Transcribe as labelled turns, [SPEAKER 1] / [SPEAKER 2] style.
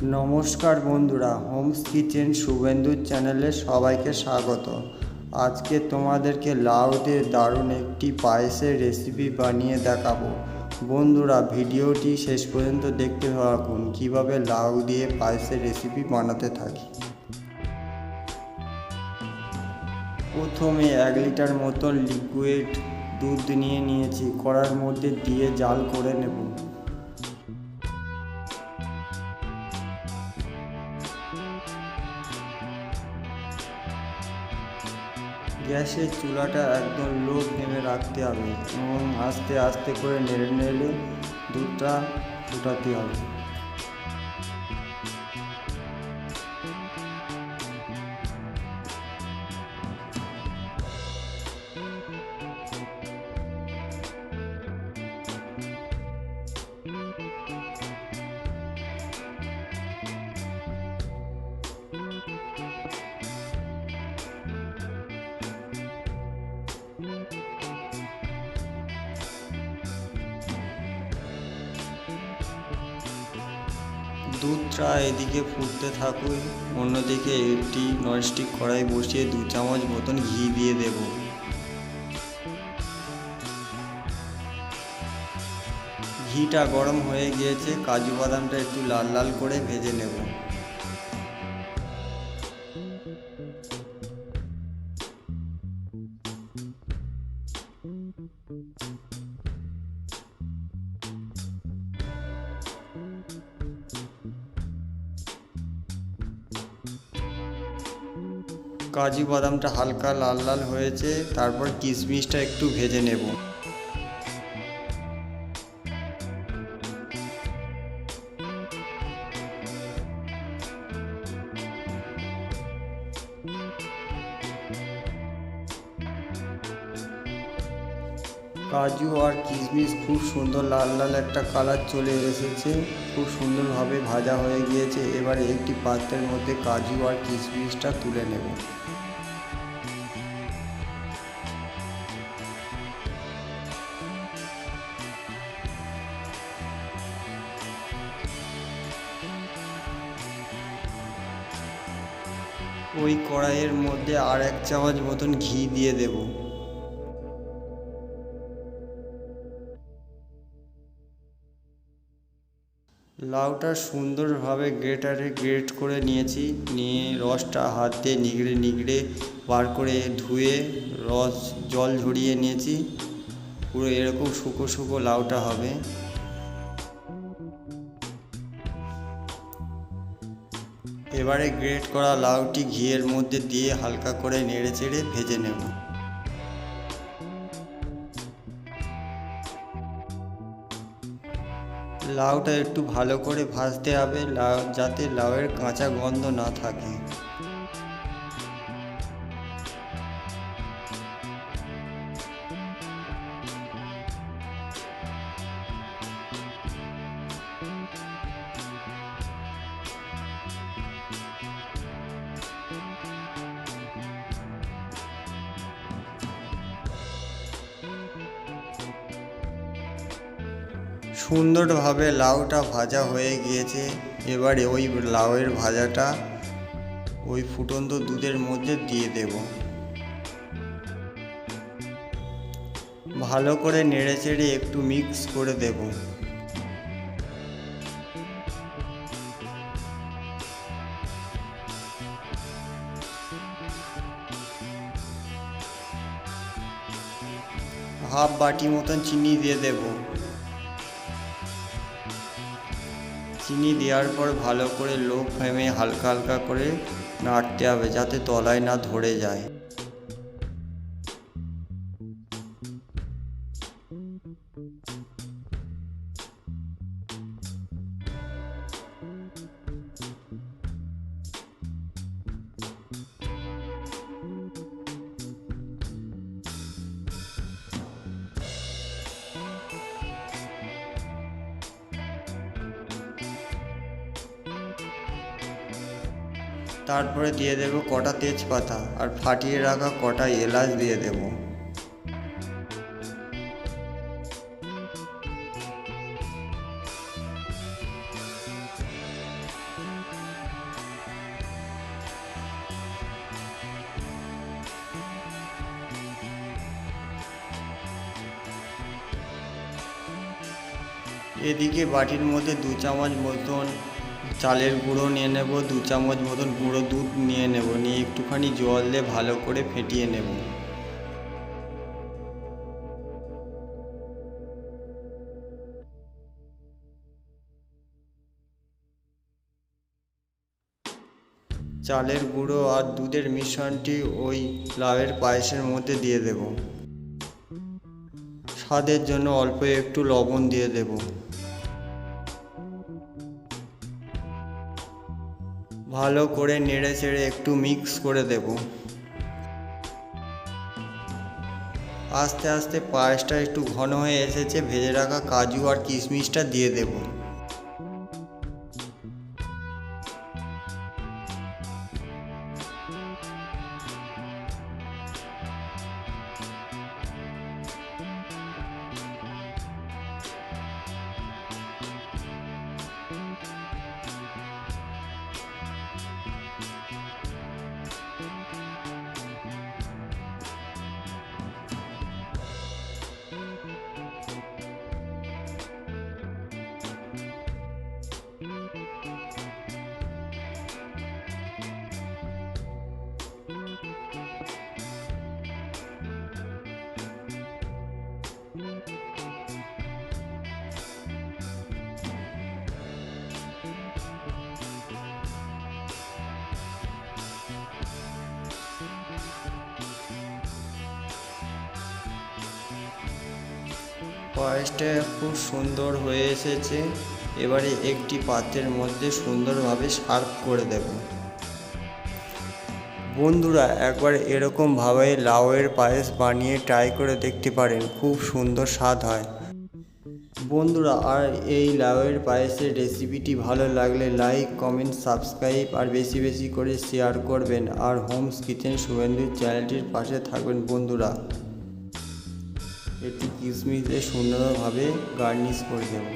[SPEAKER 1] নমস্কার বন্ধুরা, Holmes kitchen শুভেন্দুর চ্যানেলে সবাইকে স্বাগত। আজকে তোমাদেরকে লাউ দিয়ে দারুণ একটি পায়েসের রেসিপি বানিয়ে দেখাবো। বন্ধুরা, ভিডিওটি শেষ পর্যন্ত দেখতে থাকুন কীভাবে লাউ দিয়ে পায়েসের রেসিপি বানাতে থাকি। প্রথমে 1 লিটার মতন লিকুইড দুধ নিয়েছি, কড়ার মধ্যে দিয়ে জাল করে নেব। গ্যাসের চুলাটা একদম লো ফ্লেমে রাখতে হবে এবং আস্তে আস্তে করে নেড়ে নেড়ে দুধটা ফুটাতে হবে। দুধটা এদিকে ফুটতে থাকুক, অন্যদিকে একটি ননস্টিক কড়াই বসিয়ে 2 চামচ মতন ঘি দিয়ে দেব। ঘিটা গরম হয়ে গিয়েছে, কাজু বাদামটা একটু লাল লাল করে ভেজে নেব। কাজু বাদামটা হালকা লাল লাল হয়েছে, তারপর কিশমিশটা একটু ভেজে নেব। কাজু আর কিশমিশ খুব সুন্দর লাল লাল একটা কালার চলে এসেছে, খুব সুন্দরভাবে ভাজা হয়ে গিয়েছে। এবারে একটি পাত্রের মধ্যে কাজু আর কিশমিশটা তুলে নেব। ওই কড়াইয়ের মধ্যে আর 1 চামচ মতন ঘি দিয়ে দেব। লাউটা সুন্দরভাবে গ্রেটারে গ্রেট করে নিয়েছি, নিয়ে রসটা হাত দিয়ে নিগড়ে নিগড়ে বার করে ধুয়ে রস জল ঝরিয়ে নিয়েছি। পুরো এরকম শুকো শুকো লাউটা হবে। এবারে গ্রেট করা লাউটি ঘিয়ের মধ্যে দিয়ে হালকা করে নেড়ে চেড়ে ভেজে নেব। লাউটা একটু ভালো করে ভাজতে হবে, যাতে লাউয়ের কাঁচা গন্ধ না থাকে। সুন্দরভাবে লাউটা ভাজা হয়ে গিয়েছে। এবারে ওই লাউয়ের ভাজাটা ওই ফুটন্ত দুধের মধ্যে দিয়ে দেব। ভালো করে নেড়ে চেড়ে একটু মিক্স করে দেব। হাফ বাটি মতন চিনি দিয়ে দেব। চিনি দেওয়ার পর ভালো করে লো ফ্লেমে হালকা হালকা করে নাড়তে হবে, যাতে তলায় না ধরে যায়। তারপরে দিয়ে দেব কটা তেজপাতা আর ফাটিয়ে রাখা কটা এলাচ দিয়ে দেব। এদিকে বাটির মধ্যে 2 চামচ মতন চালের গুঁড়ো নিয়ে নেব, 2 চামচ মতন গুঁড়ো দুধ নিয়ে নেব, নিয়ে একটুখানি জল দিয়ে ভালো করে ফেটিয়ে নেব। চালের গুঁড়ো আর দুধের মিশ্রণটি ওই লাউয়ের পায়েসের মধ্যে দিয়ে দেব। স্বাদের জন্য অল্প একটু লবণ দিয়ে দেব। ভালো করে নেড়ে চেড়ে একটু মিক্স করে দেব। আস্তে আস্তে পায়েসটা একটু ঘন হয়ে এসেছে, ভেজে রাখা কাজু আর কিশমিশটা দিয়ে দেব। পায়েসটা খুব সুন্দর হয়ে এসেছে। এবারে একটি পাত্রের মধ্যে সুন্দরভাবে সার্ভ করে দেব। বন্ধুরা একবার এরকমভাবে লাউয়ের পায়েস বানিয়ে ট্রাই করে দেখতে পারেন, খুব সুন্দর স্বাদ হয়। বন্ধুরা আর এই লাউয়ের পায়েসের রেসিপিটি ভালো লাগলে লাইক, কমেন্ট, সাবস্ক্রাইব আর বেশি বেশি করে শেয়ার করবেন। আর হোমস কিচেন শুভেন্দু চ্যানেলটির পাশে থাকবেন বন্ধুরা। একটু কিশমিশ দিয়ে সুন্দরভাবে গার্নিশ করে দেব।